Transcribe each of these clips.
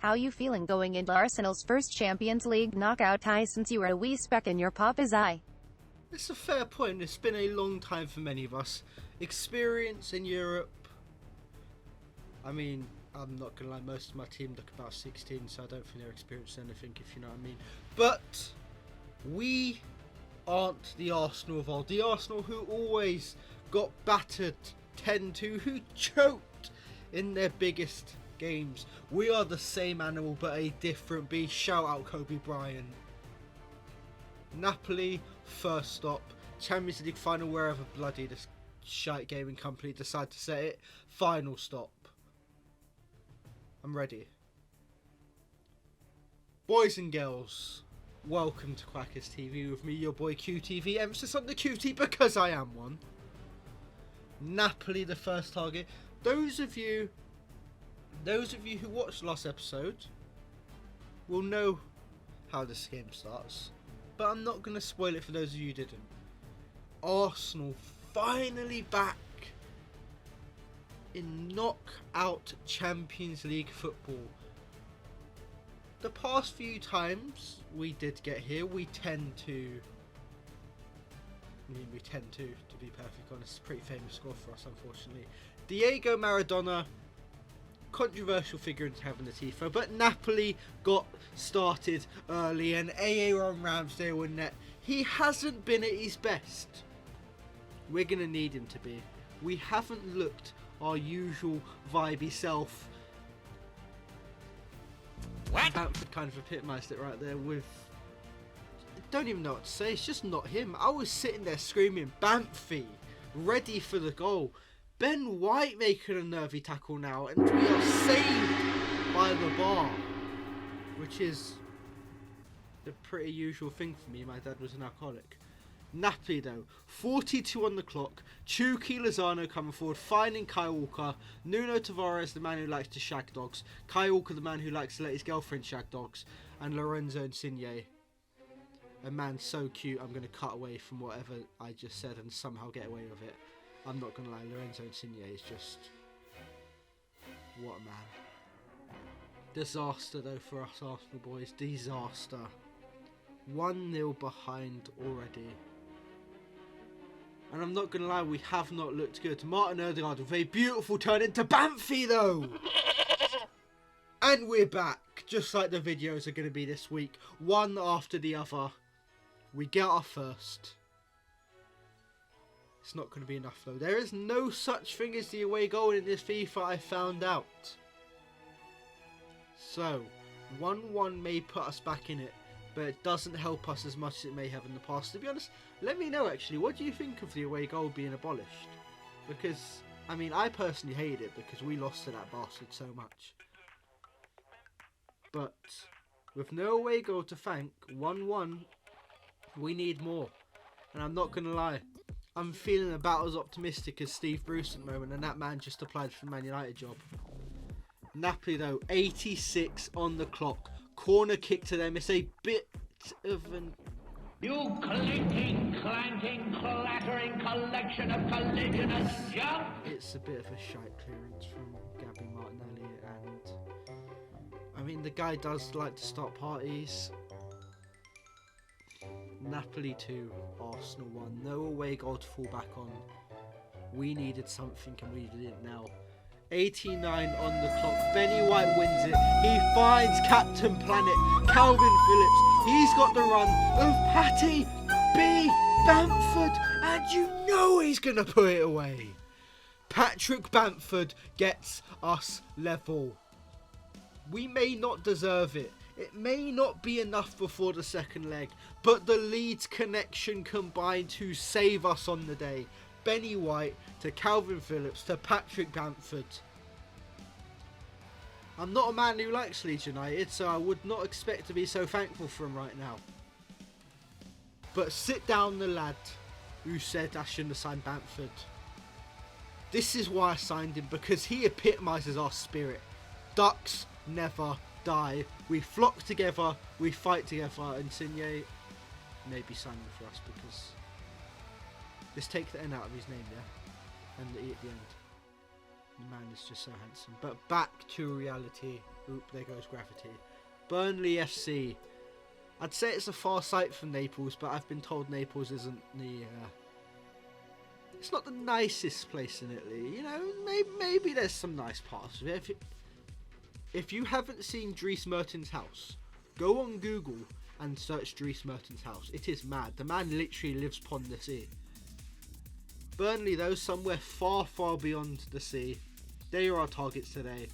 How you feeling going into Arsenal's first Champions League knockout tie since you were a wee speck in your papa's eye? It's a fair point. It's been a long time for many of us. Experience in Europe. I mean, I'm not going to lie, most of my team look about 16, so I don't think they're experienced anything, if you know what I mean. But we aren't the Arsenal of old. The Arsenal who always got battered 10-2, who choked in their biggest games. We are the same animal, but a different beast. Shout out Kobe Bryant. Napoli, first stop. Champions League final, wherever bloody this shite gaming company decide to set it. Final stop. I'm ready. Boys and girls, welcome to Quackers TV with me, your boy QTV. Emphasis on the QT because I am one. Napoli, the first target. Those of you who watched last episode will know how this game starts, but I'm not going to spoil it for those of you who didn't. Arsenal finally back in knockout Champions League football. The past few times we did get here, we tend to be perfectly honest. It's a pretty famous score for us, unfortunately. Diego Maradona, controversial figure into having the tifo, but Napoli got started early and Aaron Ramsdale in net. He hasn't been at his best. We're going to need him to be. We haven't looked our usual vibey self. What? Brentford kind of epitomised it right there with... I don't even know what to say, it's just not him. I was sitting there screaming, Bamfy, ready for the goal. Ben White making a nervy tackle now, and we are saved by the bar, which is a pretty usual thing for me. My dad was an alcoholic. Napoli though, 42 on the clock. Chucky Lozano coming forward, finding Kyle Walker. Nuno Tavares, the man who likes to shag dogs. Kyle Walker, the man who likes to let his girlfriend shag dogs. And Lorenzo Insigne, a man so cute I'm going to cut away from whatever I just said and somehow get away with it. I'm not going to lie, Lorenzo Insigne is just... what a man. Disaster though for us Arsenal boys, disaster. 1-0 behind already. And I'm not going to lie, we have not looked good. Martin Odegaard with a beautiful turn into Bamfy though. And we're back, just like the videos are going to be this week. One after the other. We get our first. It's not going to be enough though. There is no such thing as the away goal in this FIFA, I found out. So, 1-1 may put us back in it, but it doesn't help us as much as it may have in the past. To be honest, let me know actually, what do you think of the away goal being abolished? Because, I mean, I personally hate it because we lost to that bastard so much. But, with no away goal to thank, 1-1, we need more. And I'm not going to lie, I'm feeling about as optimistic as Steve Bruce at the moment, and that man just applied for the Man United job. Napoli though, 86 on the clock. Corner kick to them. It's a bit of an... You clinking, clanking, clattering collection of collisionous junk! It's a bit of a shite clearance from Gabby Martinelli, and... I mean, the guy does like to start parties. Napoli 2, Arsenal 1. No away goal to fall back on. We needed something and we did it now. 89 on the clock. Benny White wins it. He finds Captain Planet, Calvin Phillips. He's got the run of Patty B. Bamford. And you know he's going to put it away. Patrick Bamford gets us level. We may not deserve it. It may not be enough before the second leg, but the Leeds connection combined to save us on the day. Benny White to Calvin Phillips to Patrick Bamford. I'm not a man who likes Leeds United, so I would not expect to be so thankful for him right now. But sit down the lad who said I shouldn't have signed Bamford. This is why I signed him, because he epitomises our spirit. Ducks never die. We flock together, we fight together, and Insigne may be signing for us because... Let's take the N out of his name, yeah? And the E at the end. The man is just so handsome. But back to reality. Oop, there goes gravity. Burnley FC. I'd say it's a far sight from Naples, but I've been told Naples isn't the... it's not the nicest place in Italy. You know, maybe there's some nice parts of it. If you haven't seen Dries Mertens' house, go on Google and search Dries Mertens' house. It is mad. The man literally lives upon the sea. Burnley, though, somewhere far, far beyond the sea. They are our targets today.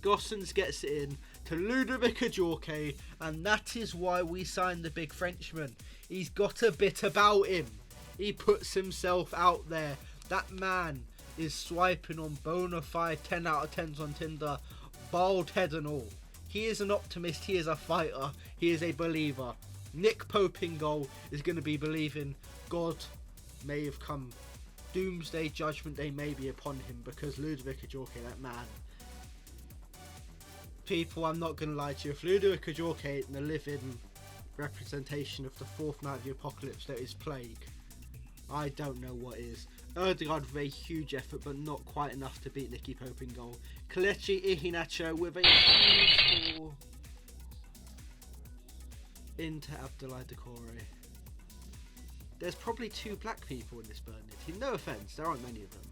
Gossens gets it in to Ludovic Ajorque, and that is why we signed the big Frenchman. He's got a bit about him. He puts himself out there. That man is swiping on bona fide 10 out of 10s on Tinder, bald head and all. He is an optimist. He is a fighter. He is a believer. Nick Pope in goal is going to be believing God may have come. Doomsday judgment day may be upon him, because Ludovic Ajorque, that man. People, I'm not going to lie to you. If Ludovic Ajorque ain't the living representation of the fourth night of the apocalypse that is plague, I don't know what is. Odegaard with a huge effort, but not quite enough to beat Nicky Pope in goal. Kelechi Iheanacho with a huge ball into Abdoulaye Doucouré. There's probably 2 black people in this Burnley team. No offence, there aren't many of them.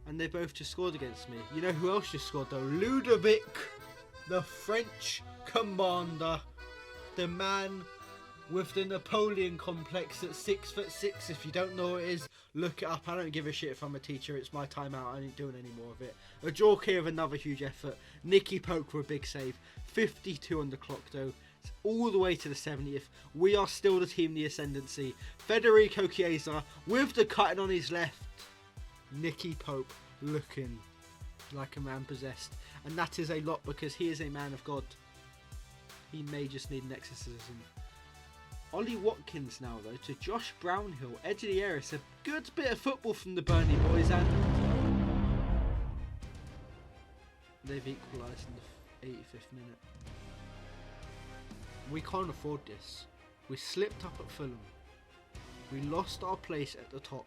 And they both just scored against me. You know who else just scored though? Ludovic, the French commander. The man with the Napoleon complex at 6'6". If you don't know what it is, look it up. I don't give a shit if I'm a teacher. It's my time out. I ain't doing any more of it. Ajorque with another huge effort. Nicky Pope with a big save. 52 on the clock though. It's all the way to the 70th. We are still the team in the ascendancy. Federico Chiesa with the cutting on his left. Nicky Pope looking like a man possessed. And that is a lot, because he is a man of God. He may just need an exorcism. Ollie Watkins now though to Josh Brownhill. Edge of the area. It's a good bit of football from the Burnley boys, and they've equalised in the 85th minute. We can't afford this. We slipped up at Fulham. We lost our place at the top.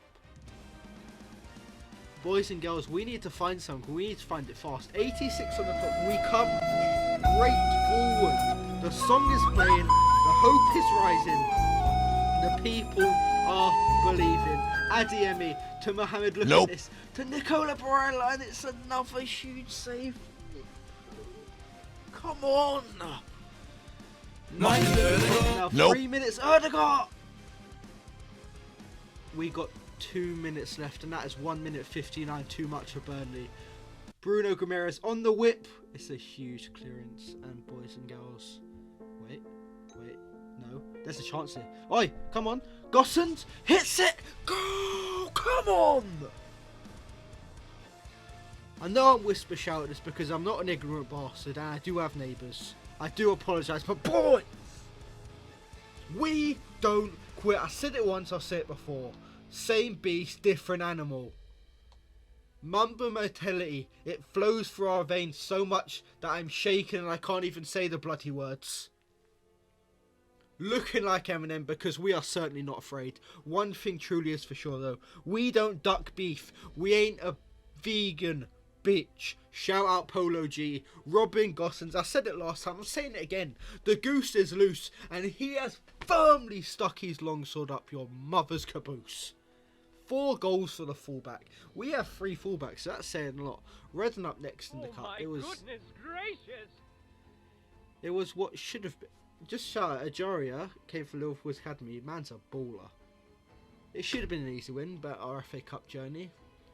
Boys and girls, we need to find something. We need to find it fast. 86 on the clock. We come straight forward. The song is playing. The hope is rising. The people are believing. Adiemi to Mohamed. Look at this. To Nicola Barella, and it's another huge save. Come on. Now 3 minutes. Odegaard. We got 2 minutes left, and that is 1 minute 59 too much for Burnley. Bruno Guimaraes on the whip. It's a huge clearance, and boys and girls, wait, no, there's a chance here. Oi, come on, Gossens hits it. Go, come on. I know I'm whisper shouting this because I'm not an ignorant bastard, and I do have neighbours. I do apologise, but boys, we don't quit. I said it once, I'll say it before. Same beast, different animal. Mamba motility, it flows through our veins so much that I'm shaking and I can't even say the bloody words. Looking like Eminem, because we are certainly not afraid. One thing truly is for sure though, we don't duck beef. We ain't a vegan bitch. Shout out Polo G, Robin Gossens. I said it last time, I'm saying it again. The goose is loose, and he has firmly stuck his longsword up your mother's caboose. 4 goals for the fullback. We have 3 fullbacks, so that's saying a lot. Redden up next in the cup. Goodness gracious! It was what should have been. Just shout out, Ajaria came from Liverpool's academy. Man's a baller. It should have been an easy win, but our FA Cup journey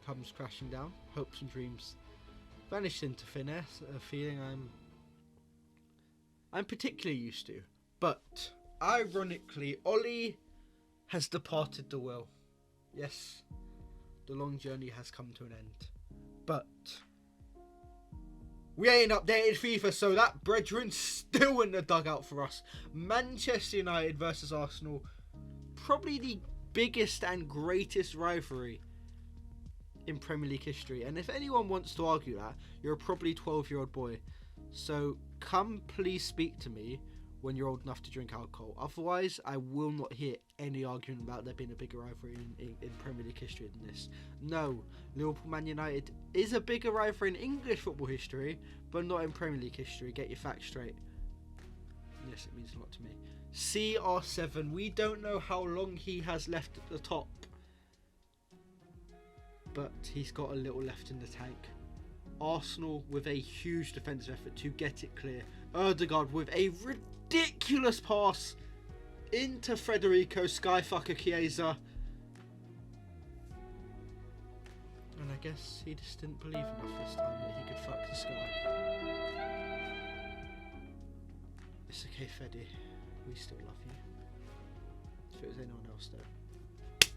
comes crashing down. Hopes and dreams vanished into thin air. A feeling I'm particularly used to. But ironically, Ollie has departed the will. Yes, the long journey has come to an end. But we ain't updated FIFA, so that brethren's still in the dugout for us. Manchester United versus Arsenal. Probably the biggest and greatest rivalry in Premier League history. And if anyone wants to argue that, you're a probably 12-year-old boy. So come please speak to me when you're old enough to drink alcohol. Otherwise, I will not hear any argument about there being a bigger rivalry in Premier League history than this. No, Liverpool Man United is a bigger rivalry in English football history, but not in Premier League history. Get your facts straight. Yes, it means a lot to me. CR7, we don't know how long he has left at the top, but he's got a little left in the tank. Arsenal with a huge defensive effort to get it clear. Odegaard with a ridiculous pass into Federico Skyfucker Chiesa. And I guess he just didn't believe enough this time that he could fuck the sky. It's okay, Freddy. We still love you. If it was anyone else, though.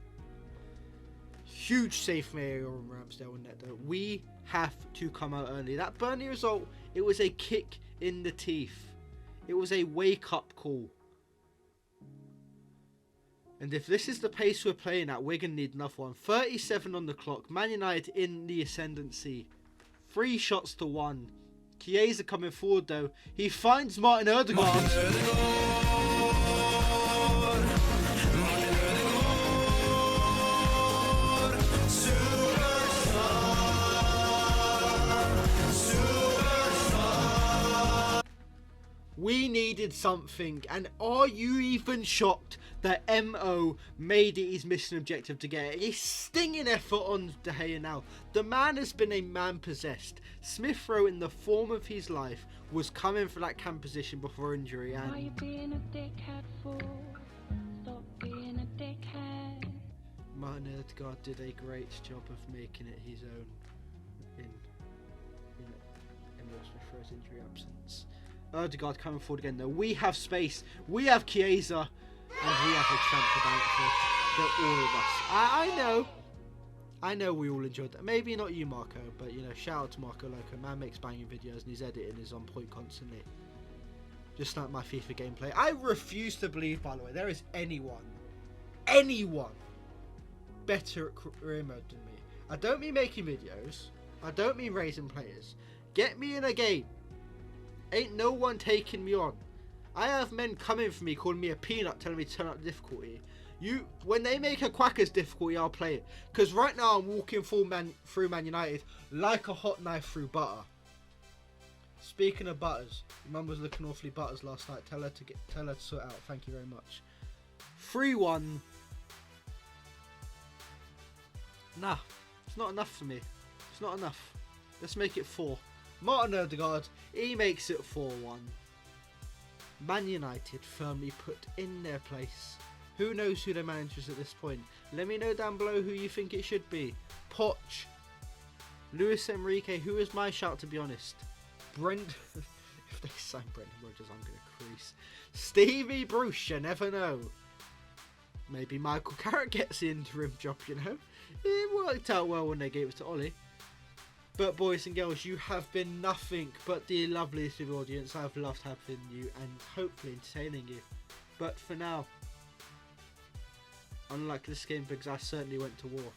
Huge save from Aaron Ramsdale and Neto. We have to come out early. That Burnley result, it was a kick in the teeth. It was a wake-up call. And if this is the pace we're playing at, we're going to need another one. 37 on the clock. Man United in the ascendancy. 3 shots to 1. Chiesa coming forward though. He finds Martin Odegaard. We needed something, and are you even shocked that MO made it his mission objective to get a stinging effort on De Gea now? The man has been a man possessed. Smith Rowe, in the form of his life, was coming for that cam position before injury, and Why you being a dickhead for? Stop being a dickhead. Martin Odegaard did a great job of making it his own in Smith Rowe's injury absence. Odegaard coming forward again though. We have space. We have Chiesa. And we have a champ for all of us. I know we all enjoyed that. Maybe not you, Marco, but you know, shout out to Marco Loco. Man makes banging videos and his editing is on point constantly. Just like my FIFA gameplay. I refuse to believe, by the way, there is anyone better at career mode than me. I don't mean making videos. I don't mean raising players. Get me in a game. Ain't no one taking me on. I have men coming for me, calling me a peanut, telling me to turn up the difficulty. When they make a Quackers difficulty, I'll play it. Because right now I'm walking through Man United like a hot knife through butter. Speaking of butters, Mum was looking awfully butters last night. Tell her to sort it out. Thank you very much. 3-1. Nah, it's not enough for me. It's not enough. Let's make it 4. Martin Odegaard, he makes it 4-1. Man United firmly put in their place. Who knows who their manager is at this point? Let me know down below who you think it should be. Poch, Luis Enrique, who is my shout to be honest? If they sign Brendan Rodgers, I'm going to crease. Stevie Bruce, you never know. Maybe Michael Carrick gets the interim job, you know. It worked out well when they gave it to Ollie. But boys and girls, you have been nothing but the loveliest of audience. I've loved having you and hopefully entertaining you. But for now, unlike this game, because I certainly went to war.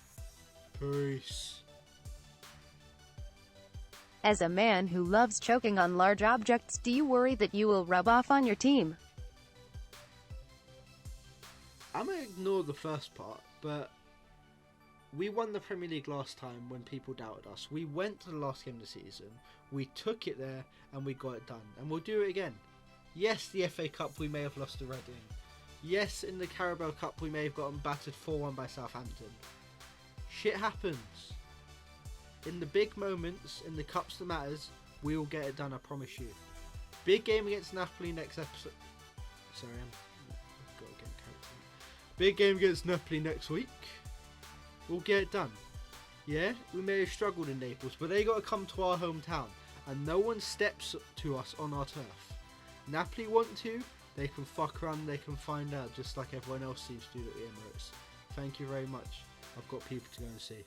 Peace. As a man who loves choking on large objects, do you worry that you will rub off on your team? I'm going to ignore the first part, but we won the Premier League last time when people doubted us. We went to the last game of the season, we took it there, and we got it done. And we'll do it again. Yes, the FA Cup we may have lost to Reading. Yes, in the Carabao Cup we may have gotten battered 4-1 by Southampton. Shit happens. In the big moments, in the cups that matters, we will get it done, I promise you. Big game against Napoli next episode. Sorry, I've got to get character. Big game against Napoli next week. We'll get it done. Yeah, we may have struggled in Naples, but they got to come to our hometown, and no one steps to us on our turf. Napoli want to, they can fuck around, they can find out, just like everyone else seems to do at the Emirates. Thank you very much. I've got people to go and see.